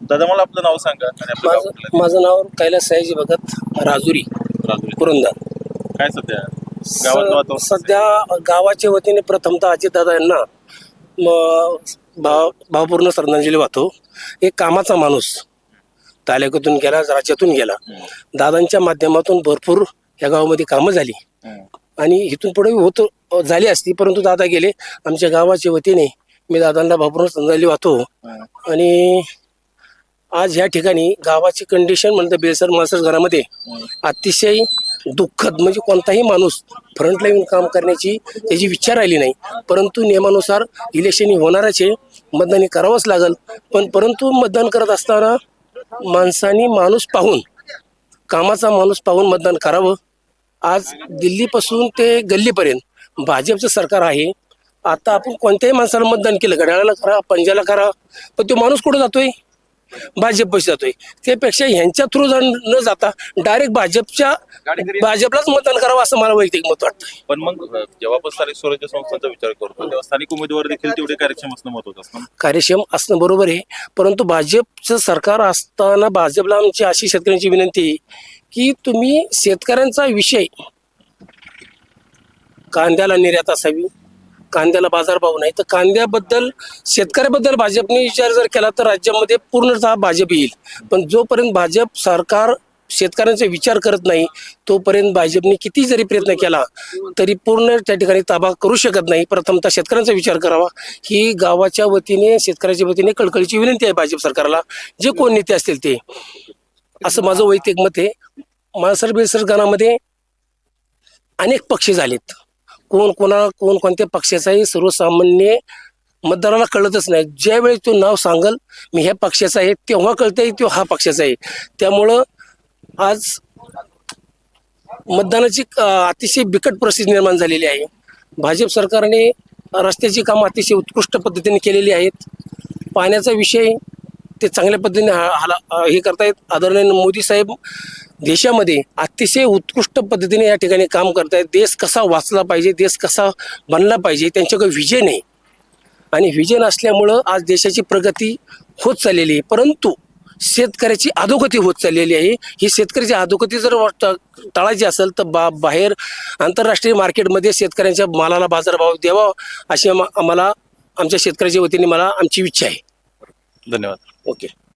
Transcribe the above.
दादा मला आपलं नाव सांगा आणि आपलं गाव कुठलं? माझं नाव कैलास सयाजी भगत राजुरी राजुरी. पुरंदर. काय सध्या गावातलं वातावरण कसं आहे? सध्या गावाच्या वतीने प्रथमतः अजितदादा यांना भावपूर्ण श्रद्धांजली वाहतो. एक कामाचा माणूस तालुक्यातून गेला, राज्यातून गेला. दादांच्या माध्यमातून भरपूर या गावामध्ये कामं झाली आणि इथून पुढे झाली असती, परंतु दादा गेले. आमच्या गावाच्या वतीने मी दादांना भावपूर्ण श्रद्धांजली वाहतो. आणि आज ह्या ठिकाणी गावाची कंडिशन म्हणतं बेसर मासर घरामध्ये अतिशय दुःखद, म्हणजे कोणताही माणूस फ्रंटला येऊन काम करण्याची त्याची विचार आली नाही. परंतु नियमानुसार इलेक्शन होणारच आहे, मतदान करावंच लागल. परंतु मतदान करत असताना माणसानी माणूस पाहून, कामाचा माणूस पाहून मतदान करावं. आज दिल्लीपासून ते गल्लीपर्यंत भाजपचं सरकार आहे. आता आपण कोणत्याही माणसाला मतदान केलं, घड्याळाला करा, पंजाला करा, पण तो माणूस कुठं जातोय? भाजपपाशी जातोय. त्यापेक्षा ह्यांच्या थ्रू न जाता डायरेक्ट भाजपलाच मतदान करावं असं मला वैयक्तिक मत वाटतं. पण मग जेव्हा आपण स्थानिक स्वराज्य संस्थांचा विचार करतो तेव्हा स्थानिक उमेदवार देखील तेवढे कार्यक्षम असणं महत्वाचं असतं. कार्यक्षम असणं बरोबर आहे, परंतु भाजपचं सरकार असताना भाजपला आमची अशी शेतकऱ्यांची विनंती आहे की तुम्ही शेतकऱ्यांचा विषय, कांद्याला निर्यात असावी, कांद्याला बाजारभाव नाही, तर कांद्याबद्दल शेतकऱ्याबद्दल भाजपने विचार जर केला तर राज्यामध्ये पूर्णतः भाजप येईल. पण जोपर्यंत भाजप सरकार शेतकऱ्यांचा विचार करत नाही तोपर्यंत भाजपने किती जरी प्रयत्न केला तरी पूर्ण त्या ठिकाणी ताबा करू शकत नाही. प्रथमतः शेतकऱ्यांचा विचार करावा ही गावाच्या वतीने, शेतकऱ्याच्या वतीने कळकळीची विनंती आहे भाजप सरकारला, जे कोण नेते असतील ते. असं माझं वैयक्तिक मत आहे. माळसर बेलसर गावामध्ये अनेक पक्ष झालेत, कोण कोणत्या पक्षाचाही सर्वसामान्य मतदाराला कळतच नाही. ज्यावेळी तो नाव सांगल मी ह्या पक्षाचा आहे तेव्हा कळतंय तो हा पक्षाचा आहे. त्यामुळं आज मतदानाची अतिशय बिकट परिस्थिती निर्माण झालेली आहे. भाजप सरकारने रस्त्याची कामं अतिशय उत्कृष्ट पद्धतीने केलेली आहेत. पाण्याचा विषय ते चांगल्या पद्धतीने हे करतायत. आदरणीय मोदी साहेब देशामध्ये अतिशय उत्कृष्ट पद्धतीने या ठिकाणी काम करतायत. देश कसा वाचला पाहिजे, देश कसा बनला पाहिजे, त्यांच्याकडे विजन आहे आणि विजन असल्यामुळं आज देशाची प्रगती होत चाललेली आहे. परंतु शेतकऱ्याची अधोगती होत चाललेली आहे. ही शेतकऱ्याची अधोगती जर टाळायची असेल तर बाहेर आंतरराष्ट्रीय मार्केटमध्ये शेतकऱ्यांच्या मालाला बाजारभाव द्यावा अशी आम्हाला आमच्या शेतकऱ्याच्या वतीने आमची इच्छा आहे. धन्यवाद. ओके.